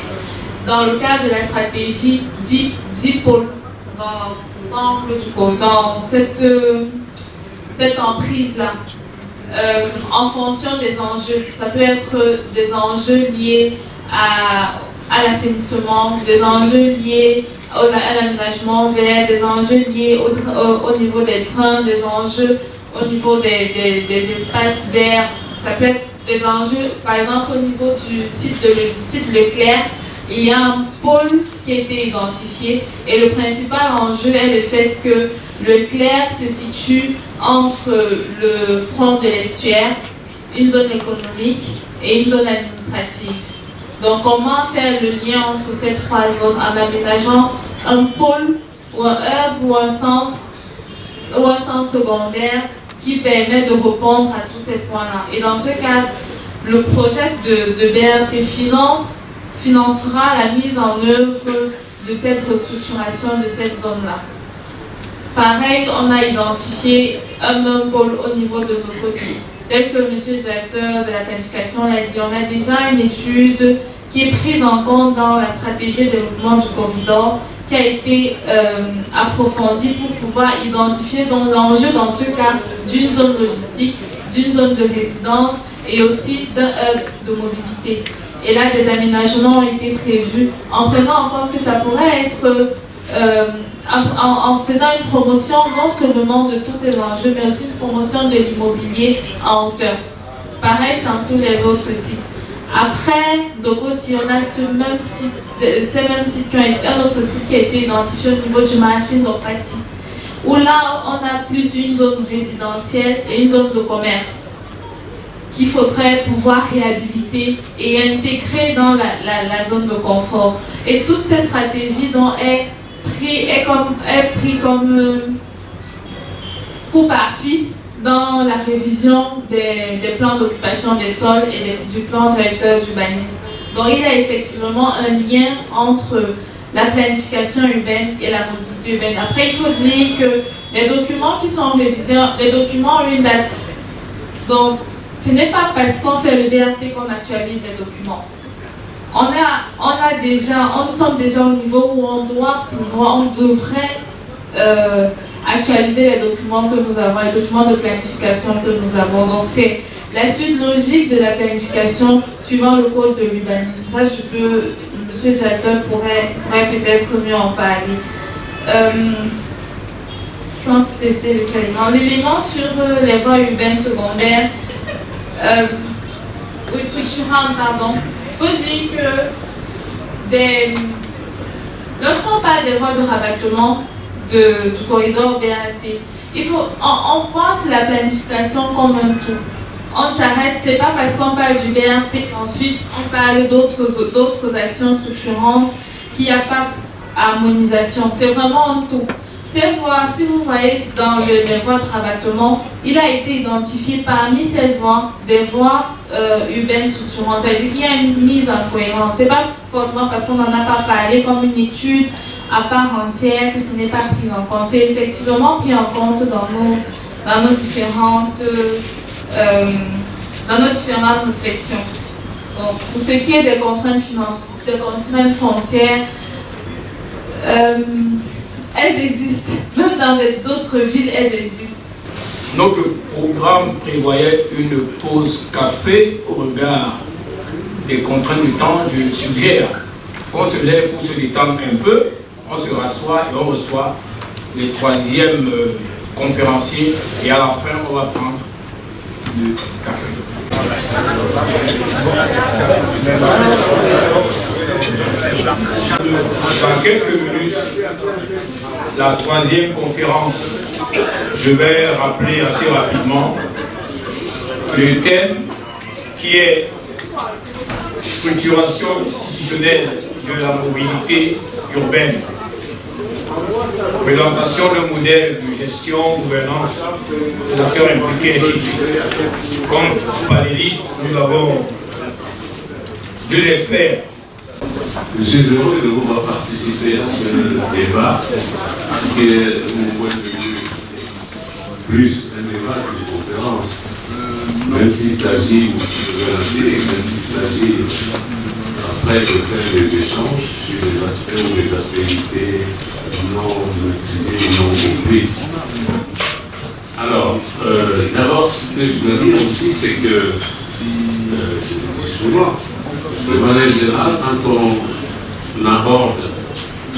dans le cadre de la stratégie 10 pôles dans l'ensemble du corridor, dans cette emprise-là. En fonction des enjeux, ça peut être des enjeux liés à l'assainissement, des enjeux liés à l'aménagement vert, des enjeux liés au niveau des trains, des enjeux au niveau des espaces verts. Ça peut être des enjeux, par exemple au niveau du site Leclerc, Il y a un pôle qui a été identifié et le principal enjeu est le fait que le CLER se situe entre le front de l'estuaire, une zone économique et une zone administrative. Donc comment faire le lien entre ces trois zones en aménageant un pôle ou un hub ou un centre secondaire qui permet de répondre à tous ces points-là. Et dans ce cadre, le projet de BRT financera la mise en œuvre de cette restructuration de cette zone-là. Pareil, on a identifié un même pôle au niveau de nos côtés. Tel que M. le directeur de la planification l'a dit, on a déjà une étude qui est prise en compte dans la stratégie de développement du corridor qui a été approfondie pour pouvoir identifier l'enjeu dans ce cas d'une zone logistique, d'une zone de résidence et aussi d'un hub de mobilité. Et là, des aménagements ont été prévus en prenant en compte que ça pourrait être en faisant une promotion non seulement de tous ces enjeux, mais aussi une promotion de l'immobilier en hauteur. Pareil, c'est dans tous les autres sites. Après Dokoti, on a ces mêmes sites qui ont été, un autre site qui a été identifié au niveau du marché d'Opassi, où là, on a plus une zone résidentielle et une zone de commerce qu'il faudrait pouvoir réhabiliter et intégrer dans la zone de confort. Et toutes ces stratégies dont est pris comme coup parti dans la révision des plans d'occupation des sols et du plan directeur d'urbanisme. Donc il y a effectivement un lien entre la planification urbaine et la mobilité urbaine. Après, il faut dire que les documents qui sont en révision, les documents ont une date. Donc, ce n'est pas parce qu'on fait le BRT qu'on actualise les documents. Nous sommes déjà au niveau où on devrait actualiser les documents que nous avons, les documents de planification que nous avons. Donc c'est la suite logique de la planification suivant le code de l'urbanisme. Ça, monsieur le directeur pourrait peut-être mieux en parler. Je pense que c'était le seul élément. L'élément sur les voies urbaines secondaires, structurant, pardon. Il faut dire que lorsqu'on parle des voies de rabattement du corridor BRT, on pense la planification comme un tout. On s'arrête, c'est pas parce qu'on parle du BRT qu'ensuite on parle d'autres actions structurantes qu'il n'y a pas harmonisation. C'est vraiment un tout. Ces voies, si vous voyez dans les voies de rabattement, il a été identifié parmi ces voies des voies urbaines structurantes. C'est-à-dire qu'il y a une mise en cohérence. Ce n'est pas forcément parce qu'on n'en a pas parlé comme une étude à part entière que ce n'est pas pris en compte. C'est effectivement pris en compte dans nos différentes réflexions. Donc, pour ce qui est des contraintes financières, des contraintes foncières, elles existent. Même dans d'autres villes, elles existent. Notre programme prévoyait une pause café au regard des contraintes du temps. Je suggère qu'on se lève pour se détendre un peu, on se rassoit et on reçoit les troisièmes conférenciers et à la fin on va prendre le café. Dans quelques minutes, la troisième conférence, je vais rappeler assez rapidement le thème qui est structuration institutionnelle de la mobilité urbaine. Présentation de modèle de gestion, gouvernance, des acteurs impliqués, ainsi de suite. Comme panélistes, nous avons deux experts. Je suis heureux de vous voir participer à ce débat qui est, de mon point de vue, plus un débat qu'une conférence. Même s'il s'agit de vérité, même s'il s'agit après de faire des échanges sur les aspects ou les aspérités non maîtrisées ou non comprises. Alors, d'abord, ce que je dois dire aussi, c'est que, je le dis souvent, de manière générale, quand on aborde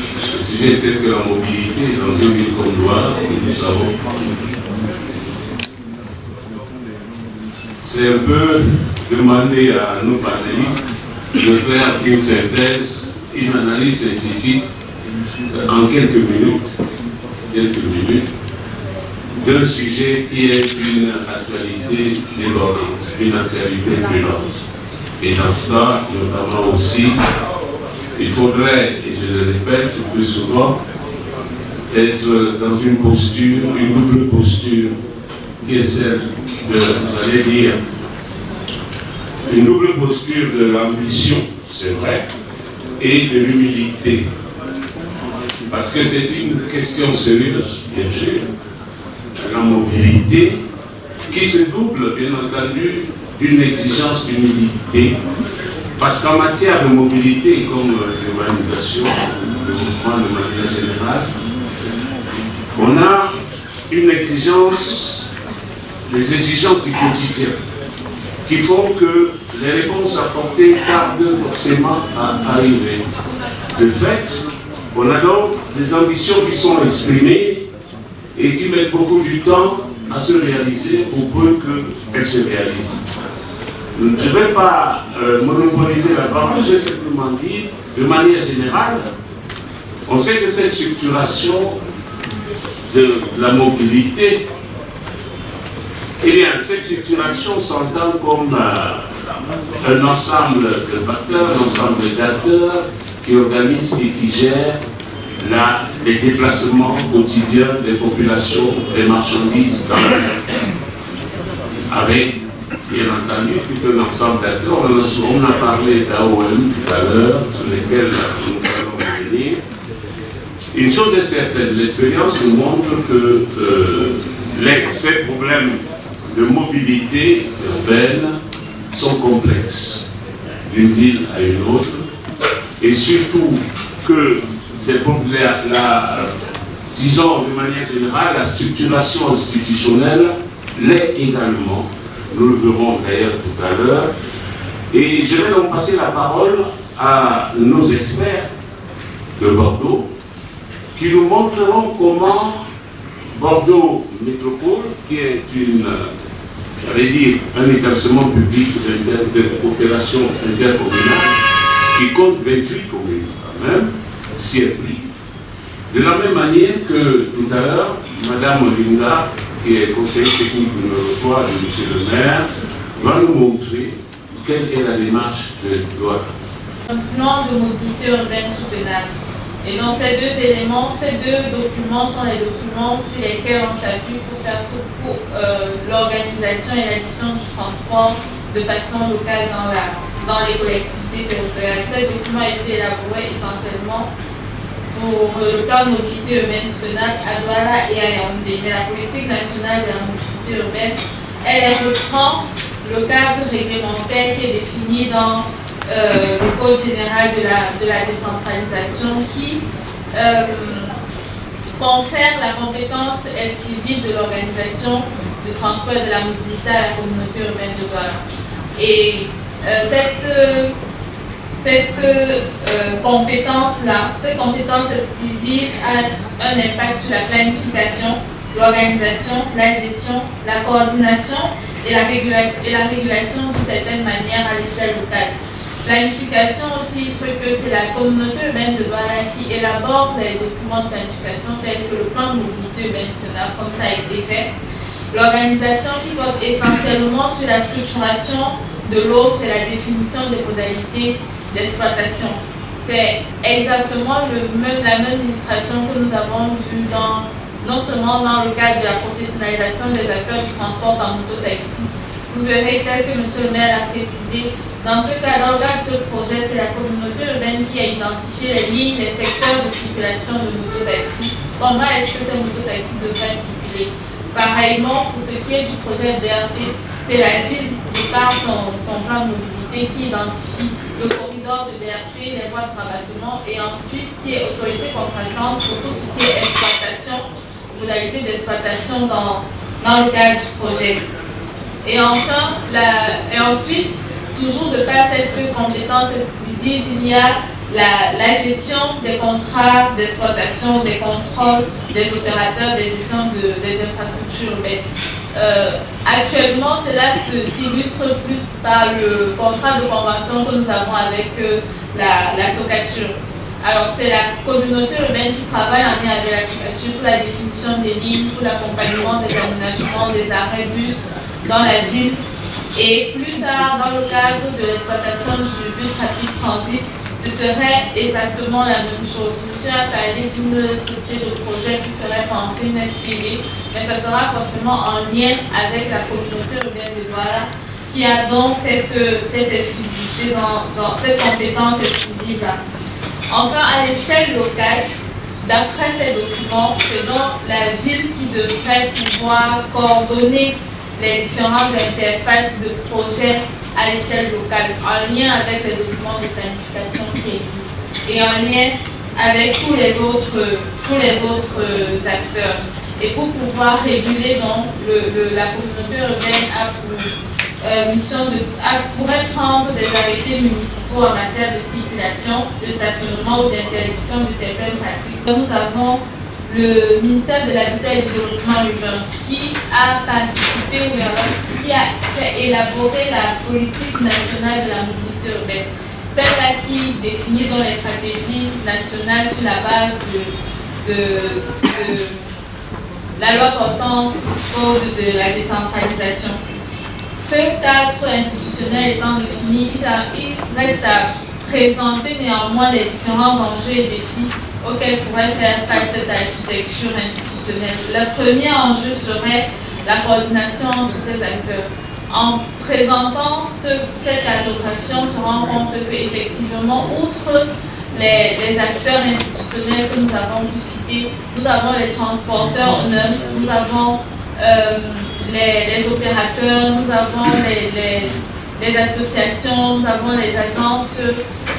le sujet tel que la mobilité dans une ville comme Douala, nous savons, c'est un peu demander à nos panélistes de faire une synthèse une analyse synthétique en quelques minutes d'un sujet qui est une actualité débordante, une actualité brûlante. Et dans ce cas, notamment aussi, il faudrait, et je le répète plus souvent, être dans une posture, une double posture, qui est celle de, j'allais dire, une double posture de l'ambition, c'est vrai, et de l'humilité. Parce que c'est une question sérieuse, bien sûr, la mobilité, qui se double, bien entendu, d'une exigence d'humilité. Parce qu'en matière de mobilité, comme l'urbanisation, le mouvement de manière générale, on a une exigence, les exigences du quotidien, qui font que les réponses apportées tardent forcément à arriver. De fait, on a donc des ambitions qui sont exprimées et qui mettent beaucoup du temps à se réaliser au point qu'elles se réalisent. Je ne vais pas monopoliser la parole, je vais simplement dire, de manière générale, on sait que cette structuration de la mobilité, eh bien, cette structuration s'entend comme un ensemble de facteurs, un ensemble d'acteurs qui organisent et qui gèrent les déplacements quotidiens des populations, des marchandises dans le monde. Avec, bien entendu, tout un ensemble d'acteurs. On a parlé d'AOM tout à l'heure, sur lesquels nous allons revenir. Une chose est certaine, l'expérience nous montre que ces problèmes de mobilité urbaine sont complexes d'une ville à une autre, et surtout que disons de manière générale, la structuration institutionnelle l'est également. Nous le verrons d'ailleurs tout à l'heure. Et je vais donc passer la parole à nos experts de Bordeaux qui nous montreront comment Bordeaux Métropole, qui est un établissement public de coopération intercommunale, qui compte 28 communes quand même, s'y est pris. De la même manière que tout à l'heure, Mme Olinga, qui est conseillère technique numéro 3 de M. le maire, va nous montrer quelle est la démarche de Douala. Un plan de mobilité urbaine soutenable. Et dans ces deux éléments, ces deux documents sont les documents sur lesquels on s'appuie pour faire pour l'organisation et la gestion du transport de façon locale dans les collectivités territoriales. Ces documents ont été élaborés essentiellement pour le plan de mobilité urbaine soutenable à Douala et à Yaoundé. Mais la politique nationale de la mobilité urbaine, elle reprend le cadre réglementaire qui est défini dans le Code général de la décentralisation qui confère la compétence exclusive de l'organisation du transport et de la mobilité à la communauté urbaine de Douala. Et cette compétence-là, cette compétence exclusive a un impact sur la planification, l'organisation, la gestion, la coordination et la régulation d'une certaine manière à l'échelle locale. Planification au titre que c'est la communauté urbaine de Douala qui élabore les documents de planification tels que le plan de mobilité urbaine soutenable, comme ça a été fait. L'organisation qui porte essentiellement sur la structuration de l'offre et la définition des modalités d'exploitation. C'est exactement la même illustration que nous avons vue non seulement dans le cadre de la professionnalisation des acteurs du transport par moto-taxi. Vous verrez, tel que M. le maire l'a précisé, dans ce cadre de ce projet, c'est la communauté urbaine qui a identifié les lignes, les secteurs de circulation de moto-taxi. Comment est-ce que ces moto-taxis devraient circuler? Pareillement, pour ce qui est du projet BRT, c'est la ville, par son plan de mobilité, qui identifie le corridor de BRT, les voies de rabattement, et ensuite qui est autorité contractante pour tout ce qui est exploitation, modalité d'exploitation dans le cadre du projet. Et enfin, ensuite, toujours de par cette compétence exclusive, il y a la gestion des contrats d'exploitation, des contrôles des opérateurs, des gestions des infrastructures urbaines. Actuellement, cela s'illustre plus par le contrat de convention que nous avons avec la Socature. Alors, c'est la communauté urbaine qui travaille en lien avec la Socature pour la définition des lignes, pour l'accompagnement des aménagements, des arrêts bus dans la ville. Et plus tard, dans le cadre de l'exploitation du bus rapide transit, ce serait exactement la même chose. Monsieur a parlé d'une société de projet qui serait pensée, une SPV, mais ça sera forcément en lien avec la communauté urbaine de Douala, qui a donc cette exclusivité, dans cette compétence exclusive-là. Enfin, à l'échelle locale, d'après ces documents, c'est donc la ville qui devrait pouvoir coordonner les différentes interfaces de projets à l'échelle locale, en lien avec les documents de planification qui existent et en lien avec tous les autres acteurs. Et pour pouvoir réguler, donc, la communauté urbaine a pour pourrait prendre des arrêtés municipaux en matière de circulation, de stationnement ou d'interdiction de certaines pratiques. Nous avons le ministère de l'Habitat et du Développement urbain qui a participé, qui a fait élaborer la politique nationale de la mobilité urbaine. Celle-là qui définit donc les stratégies nationales sur la base de la loi portant code de la décentralisation. Ce cadre institutionnel étant défini, il reste à présenter néanmoins les différents enjeux et défis auxquels pourrait faire face cette architecture institutionnelle. Le premier enjeu serait la coordination entre ces acteurs. En présentant cette cartographie, on se rend compte qu'effectivement, outre les acteurs institutionnels que nous avons pu citer, nous avons les transporteurs eux-mêmes, nous avons les opérateurs, nous avons les associations, nous avons les agences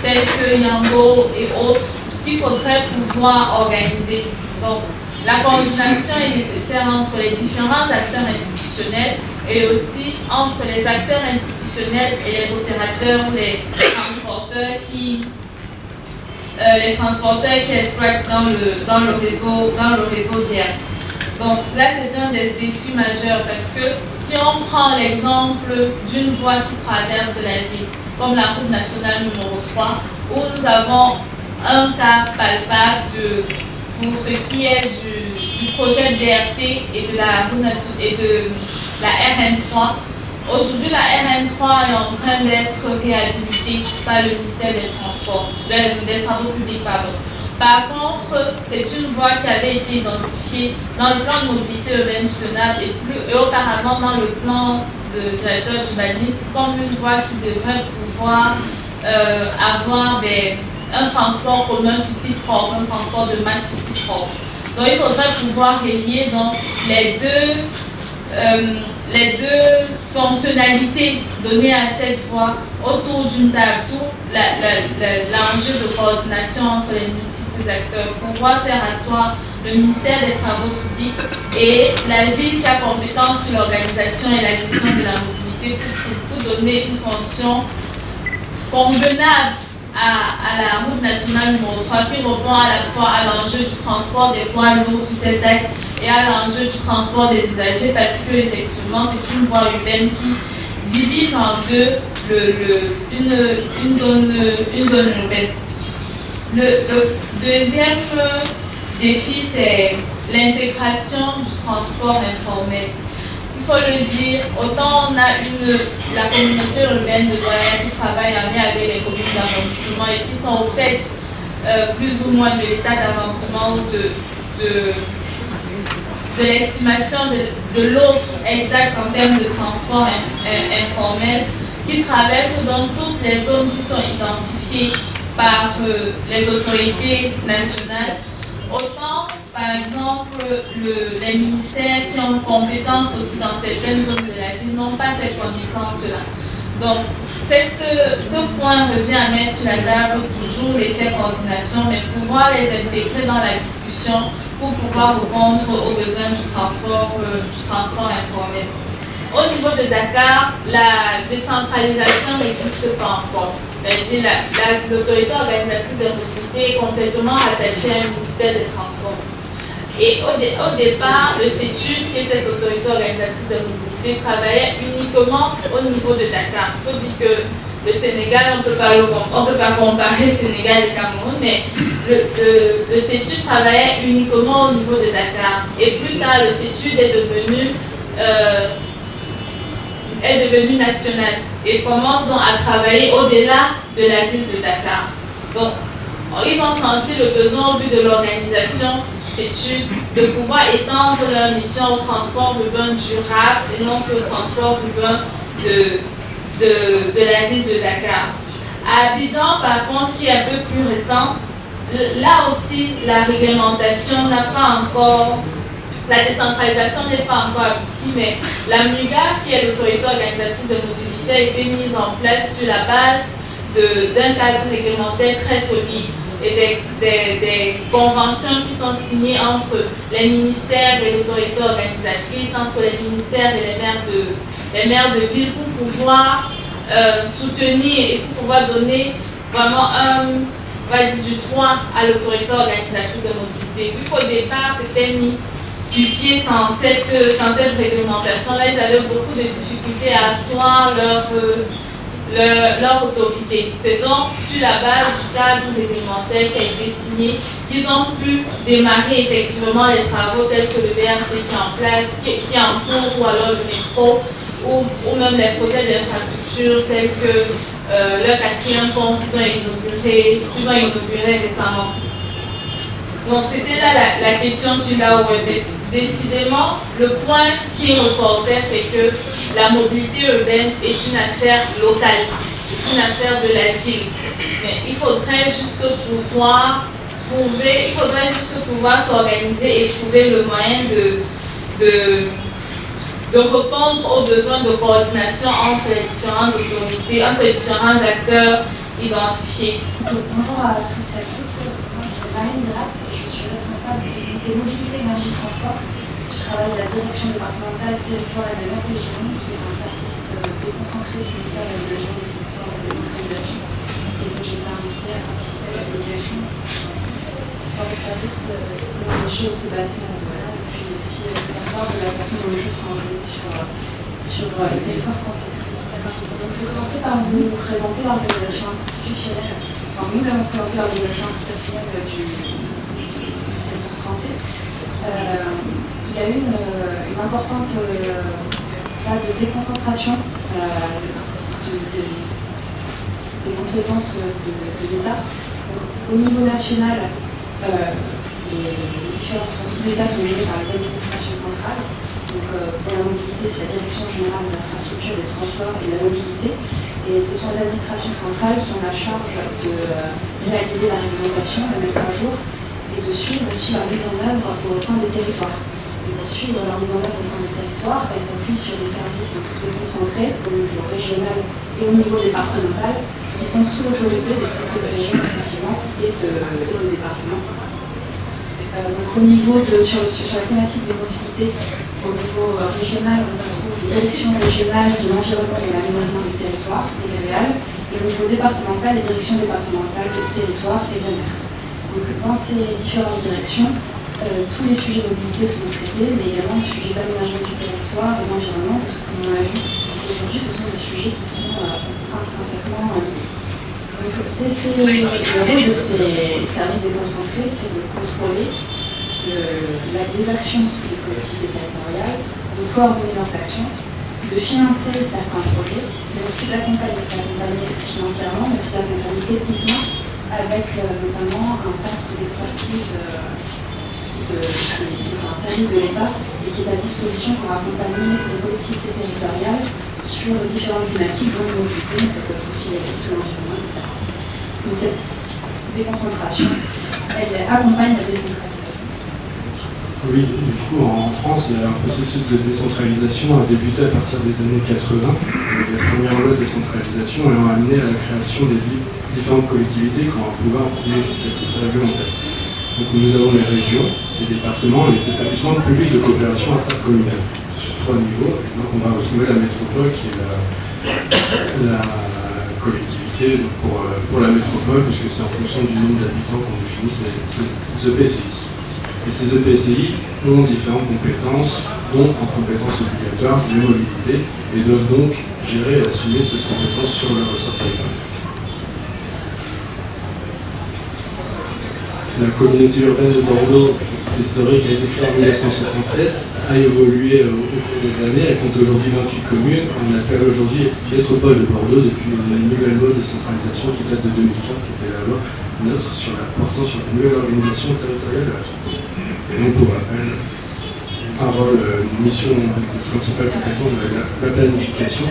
telles que Yango et autres, qu'il faudrait pouvoir organiser. Donc, la coordination est nécessaire entre les différents acteurs institutionnels et aussi entre les acteurs institutionnels et les opérateurs, les transporteurs qui exploitent dans le réseau d'hier. Donc là, c'est un des défis majeurs parce que si on prend l'exemple d'une voie qui traverse la ville, comme la route nationale numéro 3, où nous avons un cas palpable pour ce qui est du projet DRT et de la RN3. Aujourd'hui, la RN3 est en train d'être réhabilitée par le ministère des Transports, des Travaux publics, pardon. Par contre, c'est une voie qui avait été identifiée dans le plan de mobilité urbaine soutenable et auparavant dans le plan de directeur d'urbanisme comme une voie qui devrait pouvoir avoir un transport commun sur site propre, un transport de masse sur site propre. Donc il faudrait pouvoir relier donc, les deux fonctionnalités données à cette voie autour d'une table, tout l'enjeu de coordination entre les multiples acteurs, pouvoir faire asseoir le ministère des Travaux publics et la ville qui a compétence sur l'organisation et la gestion de la mobilité pour donner une fonction convenable à la route nationale numéro 3 qui répond à la fois à l'enjeu du transport des poids lourds sur cet axe et à l'enjeu du transport des usagers parce que effectivement c'est une voie urbaine qui divise en deux une zone urbaine. Le deuxième défi c'est l'intégration du transport informel. Il faut le dire, autant on a la communauté urbaine de Douala qui travaille en lien avec les communes d'avancement et qui sont au fait plus ou moins de l'état d'avancement ou de l'estimation de l'offre exacte en termes de transport informel, qui traverse donc toutes les zones qui sont identifiées par les autorités nationales. Autant, par exemple, les ministères qui ont compétence aussi dans certaines zones de la ville n'ont pas cette connaissance-là. Donc, ce point revient à mettre sur la table toujours l'effet coordination, mais pouvoir les intégrer dans la discussion pour pouvoir répondre aux besoins du transport informel. Au niveau de Dakar, la décentralisation n'existe pas encore. C'est-à-dire l'autorité organisatrice de la mobilité est complètement attachée à un ministère des Transports. Et au départ, le CETUD, qui est cette autorité organisatrice de mobilité, travaillait uniquement au niveau de Dakar. Il faut dire que le Sénégal, on ne peut pas comparer Sénégal et Cameroun, mais le CETUD travaillait uniquement au niveau de Dakar. Et plus tard, le CETUD est devenu national et commence donc à travailler au-delà de la ville de Dakar. Donc, ils ont senti le besoin, au vu de l'organisation du CETUD, de pouvoir étendre leur mission au transport urbain durable et non que au transport urbain de la ville de Dakar. À Abidjan, par contre, qui est un peu plus récent, là aussi, la réglementation n'a pas encore, la décentralisation n'est pas encore aboutie, mais la MUGA, qui est l'autorité organisatrice de mobilité, a été mise en place sur la base d'un cadre réglementaire très solide et des conventions qui sont signées entre les ministères et l'autorité organisatrice, entre les ministères et les maires de ville pour pouvoir soutenir et pour pouvoir donner vraiment on va dire, du droit à l'autorité organisatrice de mobilité. Vu qu'au départ, c'était mis sur pied sans cette réglementation-là, ils avaient beaucoup de difficultés à asseoir leur autorité. C'est donc sur la base du cadre réglementaire qui a été signé qu'ils ont pu démarrer effectivement les travaux tels que le BRT qui est en place, qui est en cours, ou alors le métro, ou même les projets d'infrastructure tels que le 4e pont qu'ils ont inauguré récemment. Donc c'était là la question sur la OEB. Décidément, le point qui ressortait, c'est que la mobilité urbaine est une affaire locale, c'est une affaire de la ville. Mais il faudrait juste pouvoir s'organiser et trouver le moyen de répondre aux besoins de coordination entre les différentes autorités, entre les différents acteurs identifiés. Bonjour à tous et à toutes. Marine Grasse, je suis responsable de l'unité mobilité, énergie, transport. Je travaille à la direction départementale territoire et de l'Aquégénie, qui est un service déconcentré du ministère de la Région des territoires et de la décentralisation. Et donc j'ai été invitée à participer à la délégation dans le service comment les choses se passent là, et puis aussi faire part de la façon dont les choses sont organisées sur le territoire français. Donc, je vais commencer par vous présenter l'organisation institutionnelle. Enfin, nous avons présenté l'organisation institutionnelle du territoire français. Il y a eu une importante phase de déconcentration des compétences de l'État. Au niveau national, les différents outils de l'État sont gérés par les administrations centrales. Donc, pour la mobilité, c'est la Direction générale des infrastructures, des transports et de la mobilité. Et ce sont les administrations centrales qui ont la charge de réaliser la réglementation, la mettre à jour et de suivre aussi leur mise en œuvre au sein des territoires. Et pour suivre leur mise en œuvre au sein des territoires, elles s'appuient sur des services déconcentrés au niveau régional et au niveau départemental qui sont sous l'autorité des préfets de région respectivement et des départements. Donc au niveau sur la thématique des mobilités, au niveau régional, on retrouve les directions régionales de l'environnement et de l'aménagement du territoire, les REAL, et au niveau départemental, les directions départementales du territoire et de la mer. Donc dans ces différentes directions, tous les sujets de mobilité sont traités, mais également le sujet d'aménagement du territoire et d'environnement, parce que comme on l'a vu, aujourd'hui ce sont des sujets qui sont intrinsèquement liés. Donc le rôle de ces services déconcentrés, c'est de contrôler les actions des collectivités territoriales, de coordonner leurs actions, de financer certains projets, mais aussi d'accompagner financièrement, mais aussi d'accompagner techniquement, avec notamment un centre d'expertise qui est un service de l'État et qui est à disposition pour accompagner les collectivités territoriales sur différentes thématiques, dont la mobilité, mais ça peut être aussi les risques de l'environnement, etc. Donc cette déconcentration, elle accompagne la décentralisation. Oui, du coup en France, il y a un processus de décentralisation a débuté à partir des années 80. Les premières lois de décentralisation ont amené à la création des différentes collectivités qui ont un pouvoir législatif et réglementaire. Donc nous avons les régions, les départements et les établissements publics de coopération intercommunale sur 3 niveaux. Et donc on va retrouver la métropole qui est la collectivité donc pour la métropole, puisque c'est en fonction du nombre d'habitants qu'on définit ces EPCI. Et ces EPCI ont différentes compétences, dont en compétences obligatoires les mobilités, et doivent donc gérer et assumer cette compétence sur leur ressort territorial. La communauté urbaine de Bordeaux, historique, a été créée en 1967, a évolué au cours des années, elle compte aujourd'hui 28 communes. On appelle aujourd'hui métropole de Bordeaux depuis une nouvelle loi de décentralisation qui date de 2015, qui était la loi neutre portant sur la nouvelle organisation territoriale de la France. Et donc pour rappel, une mission principale compétence de la planification,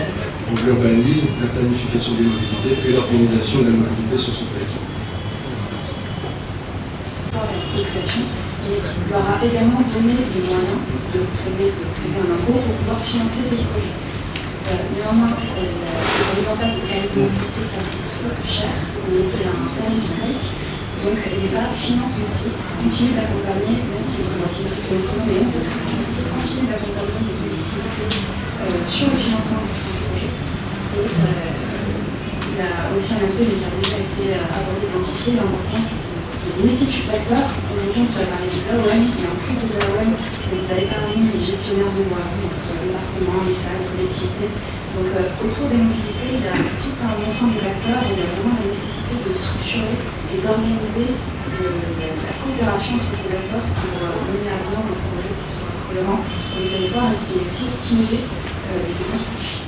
donc l'urbanisme, la planification des mobilités et l'organisation de la mobilité sur son territoire. Population, et leur a également donné les moyens de prélever un impôt pour pouvoir financer ces projets. Néanmoins, la mise en place de services de mobilité, ça coûte plus cher, mais c'est un service public, donc l'État finance aussi, continue d'accompagner, même si les collectivités sont autonomes, mais ont cette responsabilité, continue d'accompagner les collectivités sur le financement de certains projets. Et il y a aussi un aspect qui a déjà été abordé, identifié, l'importance une multitude d'acteurs. Aujourd'hui, on vous a parlé des AOM, mais en plus des AOM, vous avez parmi les gestionnaires de voirie entre départements, l'État, les collectivités. Donc autour des mobilités, il y a tout un ensemble d'acteurs et il y a vraiment la nécessité de structurer et d'organiser la coopération entre ces acteurs pour mener à bien un projet qui soit cohérent sur le territoire et aussi optimiser les dépenses publiques.